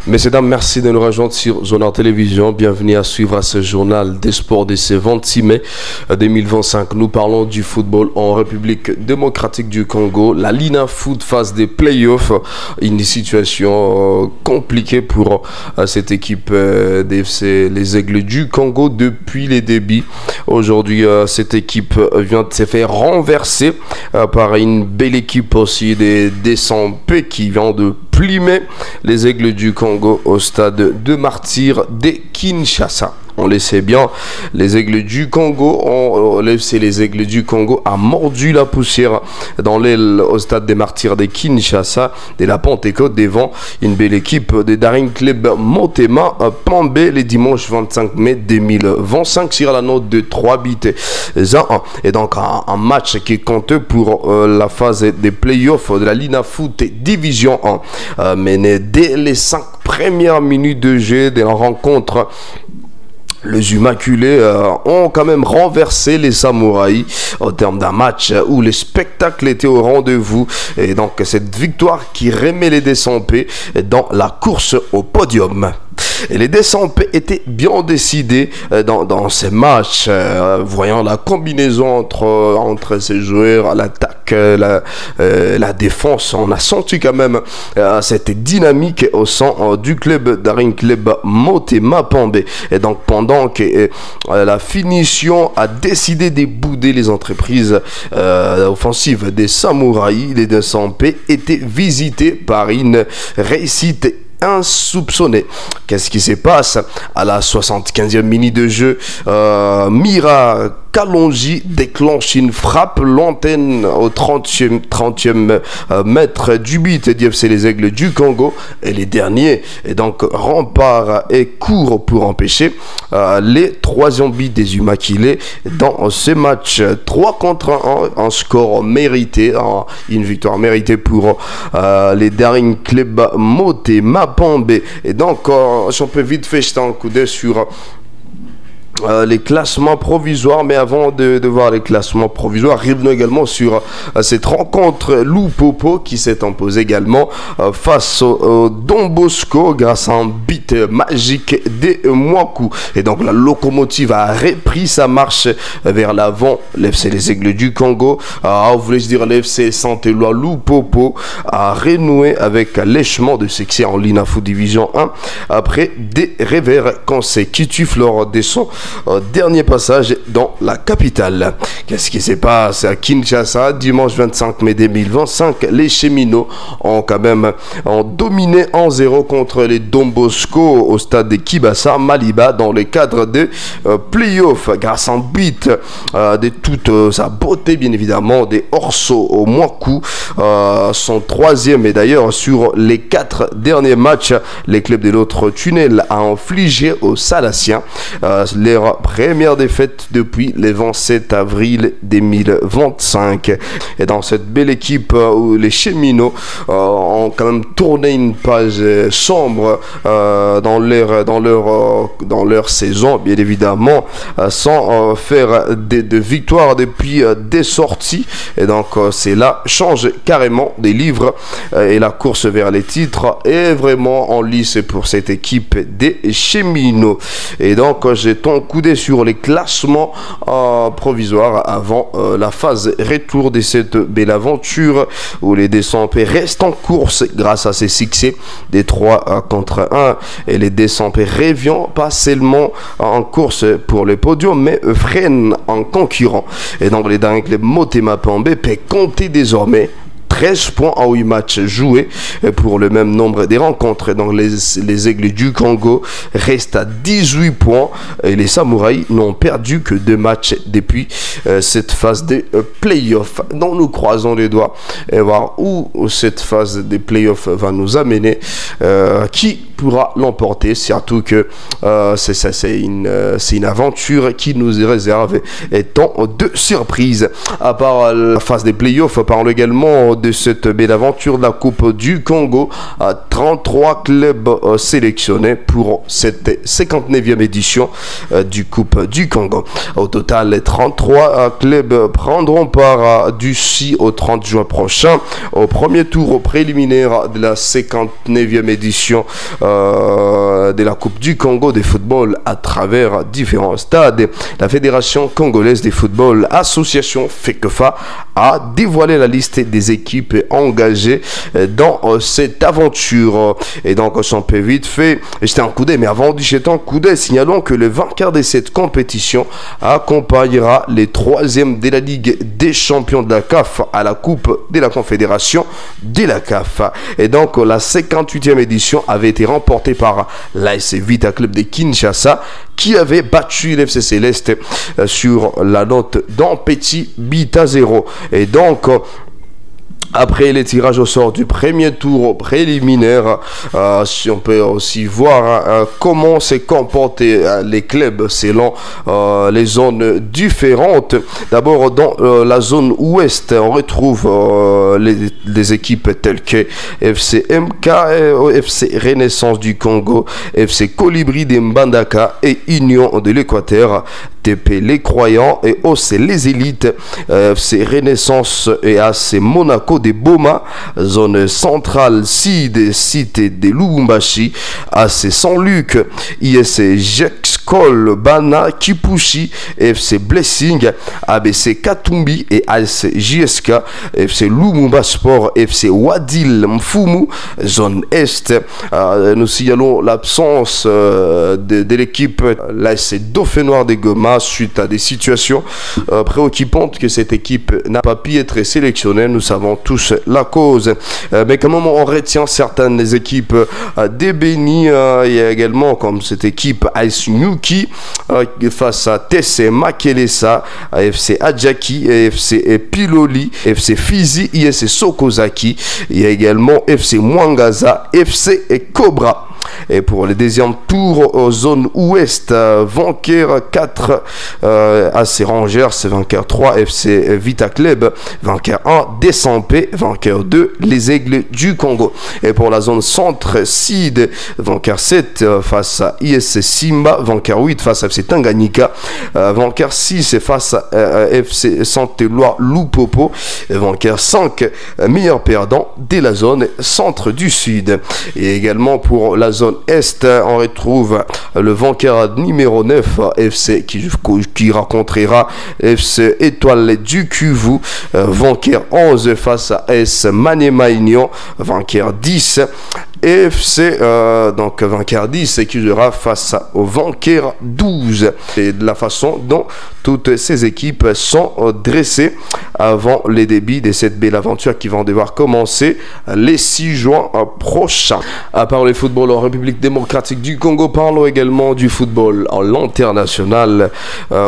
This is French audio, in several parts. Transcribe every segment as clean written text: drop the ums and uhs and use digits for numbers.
Messieurs, dames, merci de nous rejoindre sur Zonard Télévision. Bienvenue à suivre à ce journal des sports de ce 26 mai 2025. Nous parlons du football en République démocratique du Congo. La Lina Foot phase des playoffs. Une situation compliquée pour cette équipe d'FC Les Aigles du Congo depuis les débuts. Aujourd'hui, cette équipe vient de se faire renverser par une belle équipe aussi des Desampe qui vient de plimer les Aigles du Congo au stade de Martyrs de Kinshasa. On le sait bien, les Aigles du Congo, les Aigles du Congo a mordu la poussière dans l'aile au stade des Martyrs de Kinshasa, de la Pentecôte devant une belle équipe de Daring Club Motema Pambé le dimanche 25 mai 2025 sur la note de 3 buts à 1. Et donc un match qui compte pour la phase des playoffs de la Lina Foot Division 1, mené dès les 5 premières minutes de jeu de la rencontre. Les Immaculés ont quand même renversé les Samouraïs au terme d'un match où le spectacle était au rendez-vous. Et donc cette victoire qui remet les Desampe dans la course au podium. Et les Desampe étaient bien décidés dans ces matchs, voyant la combinaison entre ces joueurs, à l'attaque, la défense. On a senti quand même cette dynamique au sein du club Daring Club Motema Pambé. Et donc pendant que la finition a décidé de bouder les entreprises offensives des Samouraïs, les Desampe étaient visités par une réussite insoupçonné. Qu'est-ce qui se passe à la 75e minute de jeu? Mira Kalonji déclenche une frappe lointaine au 30e mètre du but d'FC Les Aigles du Congo, et les derniers et donc rempart et court pour empêcher les troisième buts des Immaculés dans ce match. 3-1, un score mérité, une victoire méritée pour les Daring Club Motema Pambé. Et donc si on peut vite faire jeter un coup d'œil sur les classements provisoires, mais avant de voir les classements provisoires, revenons également sur cette rencontre Loupopo qui s'est imposée également face au Don Bosco grâce à un but magique des Mwaku. Et donc la locomotive a repris sa marche vers l'avant. L'FC Les Aigles du Congo, voulais-je dire l'FC Saint-Éloi Loupopo, a renoué avec l'échement de succès en Lina Foot Division 1 après des revers consécutifs lors de son dernier passage dans la capitale. Qu'est-ce qui se passe à Kinshasa dimanche 25 mai 2025? Les Cheminots ont quand même dominé 1-0 contre les Don Bosco au stade de Kibasa Maliba dans le cadre de playoffs grâce à un but de toute sa beauté, bien évidemment, des Orso au Mwaku, son troisième. Et d'ailleurs sur les 4 derniers matchs, les clubs de l'autre tunnel a infligé aux Salassiens leur première défaite depuis le 27 avril 2025. Et dans cette belle équipe où les Cheminots ont quand même tourné une page sombre dans leur saison, bien évidemment, sans faire de victoires depuis des sorties. Et donc cela change carrément des livres, et la course vers les titres est vraiment en lice pour cette équipe des Cheminots. Et donc jetons un coup d'œil sur les classements provisoires avant la phase retour de cette belle aventure où les Desampe restent en course grâce à ces succès des 3-1, et les Desampe reviennent pas seulement en course pour le podium mais freinent en concurrent. Et donc les Daring Club Motema Pambé peut compter désormais 13 points en 8 matchs joués pour le même nombre de rencontres. Donc les Aigles du Congo restent à 18 points et les Samouraïs n'ont perdu que 2 matchs depuis cette phase des playoffs. Donc nous croisons les doigts et voir où cette phase des playoffs va nous amener, qui pourra l'emporter, surtout que c'est une aventure qui nous est réservée et tant de surprises. À part la phase des playoffs, parlons également de cette belle aventure de la Coupe du Congo. 33 clubs sélectionnés pour cette 59e édition du Coupe du Congo. Au total, les 33 clubs prendront part du 6 au 30 juin prochain au premier tour préliminaire de la 59e édition de la Coupe du Congo de football à travers différents stades. La Fédération congolaise de football, association FECFA, a dévoilé la liste des équipes engagées dans cette aventure. Et donc, on peut vite fait jeter un coup d'œil. Mais avant de jeter un coup d'œil, signalons que le vainqueur de cette compétition accompagnera les troisièmes de la Ligue des champions de la CAF à la Coupe de la Confédération de la CAF. Et donc, la 58e édition avait été remportée par l'AS Vita Club de Kinshasa, qui avait battu l'FC Céleste sur la note d'un petit but à 0. Et donc, après les tirages au sort du premier tour préliminaire, si on peut aussi voir comment s'est comporté les clubs selon les zones différentes. D'abord, dans la zone ouest, on retrouve les équipes telles que FC MK, FC Renaissance du Congo, FC Colibri de Mbandaka et Union de l'Équateur. TP Les Croyants et OC Les Élites, FC Renaissance et AC Monaco de Boma, zone centrale Sud Cité de Lubumbashi, AC Saint-Luc, ISC Jexcol Bana Kipushi, FC Blessing, ABC Katumbi et AS JSK, FC Lumumba Sport, FC Wadil Mfumu, zone Est. Nous signalons l'absence de l'équipe l'AS Dauphin Noir de Goma suite à des situations préoccupantes que cette équipe n'a pas pu être sélectionnée. Nous savons tous la cause. Mais quand même, on retient certaines équipes des Béni. Il y a également comme cette équipe AS Nyuki face à TC Makelesa, FC Adjaki, FC Piloli, FC Fizi, IS Sokozaki. Il y a également FC Mwangaza, FC Cobra. Et pour le deuxième tour, zone ouest, vainqueur 4 AC Rangers, vainqueur 3 FC Vita Club, vainqueur 1 Descempé, vainqueur 2 les Aigles du Congo. Et pour la zone centre-sud, vainqueur 7 face à ISC Simba, vainqueur 8 face à FC Tanganyika, vainqueur 6 face à FC Saint-Éloi Lupopo, vainqueur 5 meilleur perdant de la zone centre du sud. Et également pour la zone Est, on retrouve le vainqueur numéro 9 FC qui rencontrera FC Étoile du Kivu, vainqueur 11 face à S Maniema Union, vainqueur 10 FC, donc vainqueur 10 qui jouera face au vainqueur 12. Et de la façon dont toutes ces équipes sont dressées avant les débuts de cette belle aventure qui vont devoir commencer les 6 juin prochains. À part le football en République démocratique du Congo, parlons également du football en l'international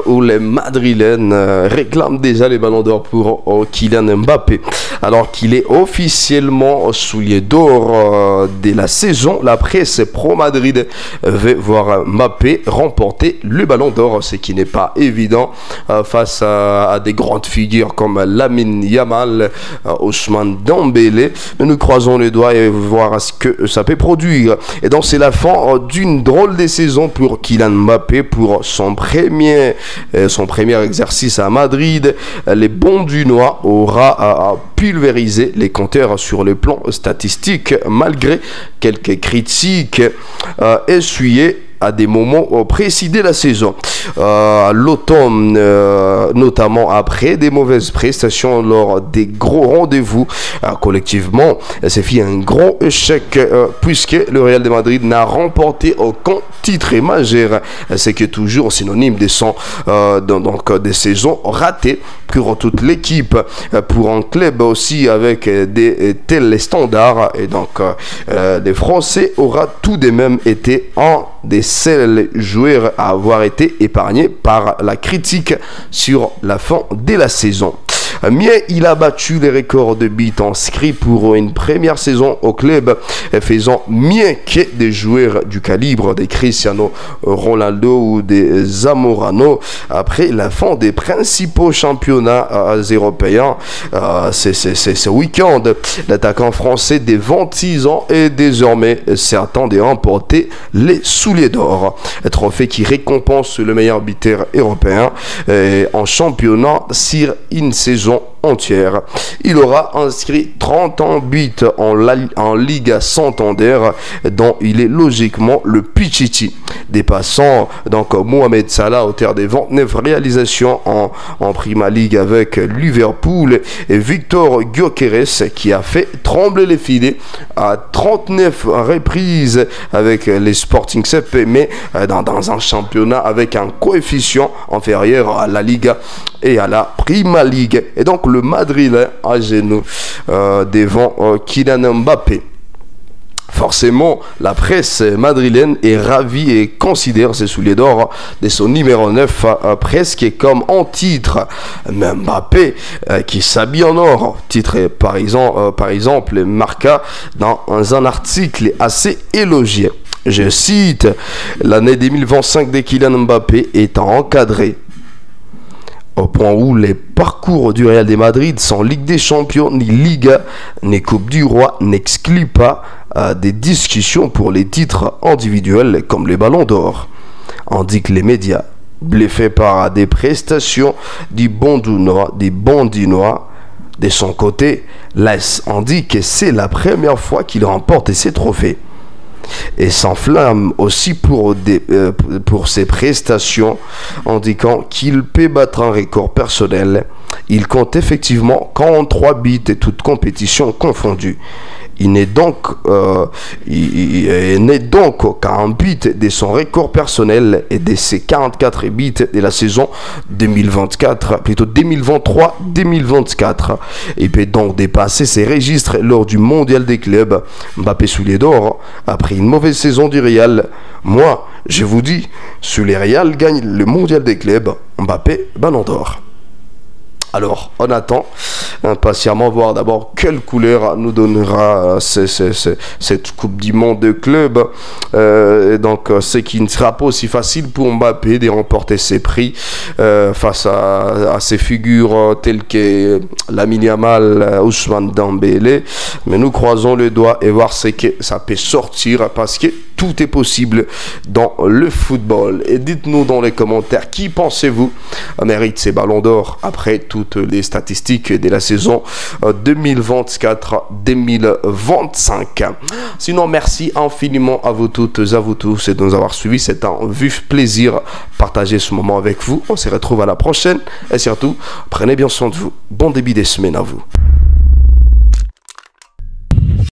où les Madrilènes réclament déjà les ballons d'or pour Kylian Mbappé, alors qu'il est officiellement soulier d'or de la saison. La presse pro Madrid veut voir Mbappé remporter le ballon d'or, ce qui n'est pas évident face à des grandes figures comme Lamine Yamal, Ousmane Dembélé, mais nous croisons les doigts et voir ce que ça peut produire. Et donc c'est la fin d'une drôle de saison pour Kylian Mbappé pour son premier exercice à Madrid. Les bons du noix aura pulvérisé les compteurs sur le plan statistique malgré quelques critiques essuyées à des moments précis de la saison. L'automne, notamment après des mauvaises prestations lors des gros rendez-vous collectivement, c'est fait un gros échec puisque le Real de Madrid n'a remporté aucun titre majeur, c'est que toujours synonyme de son donc des saisons ratées pour toute l'équipe, pour un club aussi avec des tels standards. Et donc les Français aura tout de même été un des seuls joueurs à avoir été épargnés par la critique sur la fin de la saison. mais il a battu les records de buts inscrits pour une première saison au club, faisant mieux que des joueurs du calibre de Cristiano Ronaldo ou des Zamorano après la fin des principaux championnats européens. Ce week-end, l'attaquant français des 26 ans est désormais certain de remporter les souliers d'or, un trophée qui récompense le meilleur buteur européen en championnat sur une saison entière. Il aura inscrit 30 buts en Liga Santander, dont il est logiquement le Pichichi, dépassant donc Mohamed Salah au terme des 29 réalisations en Prima League avec Liverpool, et Victor Gyökeres qui a fait trembler les filets à 39 reprises avec les Sporting CP, mais dans un championnat avec un coefficient inférieur à la Liga et à la Prima League. Et donc le Madrilène à genoux devant Kylian Mbappé. Forcément, la presse madrilène est ravie et considère ses souliers d'or de son numéro 9 presque comme en titre. Mbappé qui s'habille en or, titre par exemple Marca dans un article assez élogieux. Je cite: l'année 2025 de Kylian Mbappé est encadrée au point où les parcours du Real de Madrid sans Ligue des Champions, ni Liga, ni Coupe du Roi n'excluent pas des discussions pour les titres individuels comme les ballons d'or, indiquent les médias. Bluffé par des prestations du Bondinois, de son côté, l'AS indique que c'est la première fois qu'il remporte ces trophées et s'enflamme aussi pour ses prestations, indiquant qu'il peut battre un record personnel. Il compte effectivement 43 buts et toutes compétitions confondues. Il n'est donc qu'à un but de son record personnel et de ses 44 buts de la saison 2023-2024. Il peut donc dépasser ses registres lors du mondial des clubs. Mbappé soulier d'or après une mauvaise saison du Real. Moi, je vous dis, si le Real gagne le mondial des clubs, Mbappé ballon d'or. Alors, on attend impatiemment voir d'abord quelle couleur nous donnera cette Coupe du Monde de club. Donc, ce qui ne sera pas aussi facile pour Mbappé de remporter ses prix face à ces figures telles que Lamine Yamal, Ousmane Dembélé. Mais nous croisons le doigt et voir ce que ça peut sortir, parce que tout est possible dans le football. Et dites-nous dans les commentaires qui pensez-vous mérite ces ballons d'or après toutes les statistiques de la saison 2024-2025. Sinon, merci infiniment à vous toutes, à vous tous, et de nous avoir suivis. C'est un vif plaisir de partager ce moment avec vous. On se retrouve à la prochaine et surtout, prenez bien soin de vous. Bon début de semaine à vous.